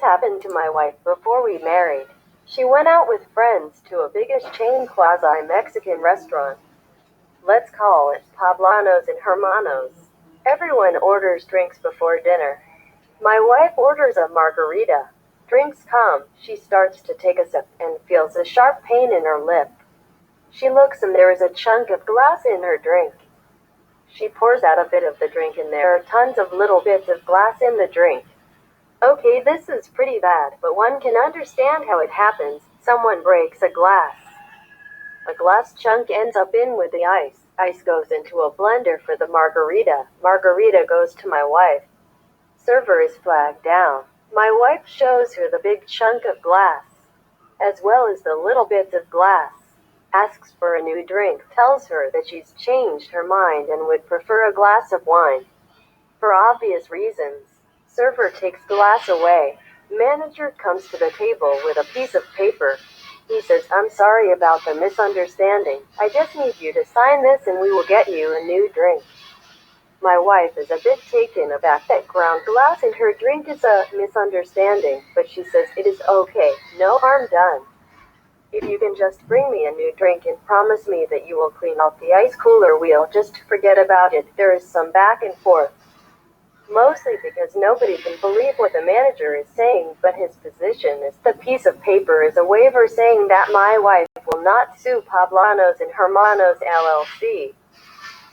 happened to my wife before we married. She went out with friends to a biggest chain quasi-Mexican restaurant. Let's call it Poblanos and Hermanos. Everyone orders drinks before dinner. My wife orders a margarita. Drinks come, she starts to take a sip and feels a sharp pain in her lip. She looks and there is a chunk of glass in her drink. She pours out a bit of the drink and there are tons of little bits of glass in the drink. Okay, this is pretty bad, but one can understand how it happens. Someone breaks a glass. A glass chunk ends up in with the ice. Ice goes into a blender for the margarita. Margarita goes to my wife. Server is flagged down. My wife shows her the big chunk of glass, as well as the little bits of glass. Asks for a new drink, tells her that she's changed her mind and would prefer a glass of wine. For obvious reasons. Server takes glass away. Manager comes to the table with a piece of paper. He says, "I'm sorry about the misunderstanding. I just need you to sign this and we will get you a new drink." My wife is a bit taken aback that ground glass in her drink is a misunderstanding, but she says it is okay, no harm done. If you can just bring me a new drink and promise me that you will clean out the ice cooler wheel just to forget about it. There is some back and forth. Mostly because nobody can believe what the manager is saying, but his position is the piece of paper is a waiver saying that my wife will not sue Poblanos and Hermanos LLC,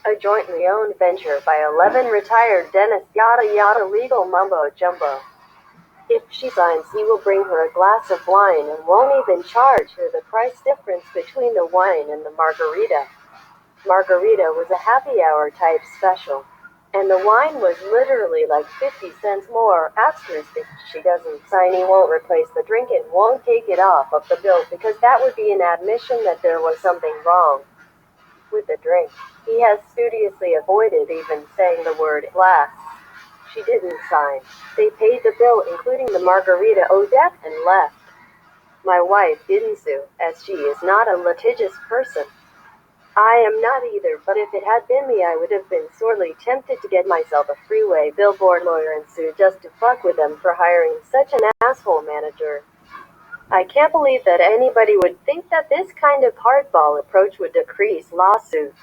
a jointly owned venture by 11 retired dentists, yada yada legal mumbo jumbo. If she signs, he will bring her a glass of wine and won't even charge her the price difference between the wine and the margarita. Margarita was a happy hour type special, and the wine was literally like 50 cents more. Asterisk, if she doesn't sign, he won't replace the drink and won't take it off of the bill because that would be an admission that there was something wrong with the drink. He has studiously avoided even saying the word glass. She didn't sign. They paid the bill, including the margarita ODEP, and left. My wife didn't sue, as she is not a litigious person. I am not either, but if it had been me, I would have been sorely tempted to get myself a freeway billboard lawyer and sue just to fuck with them for hiring such an asshole manager. I can't believe that anybody would think that this kind of hardball approach would decrease lawsuits.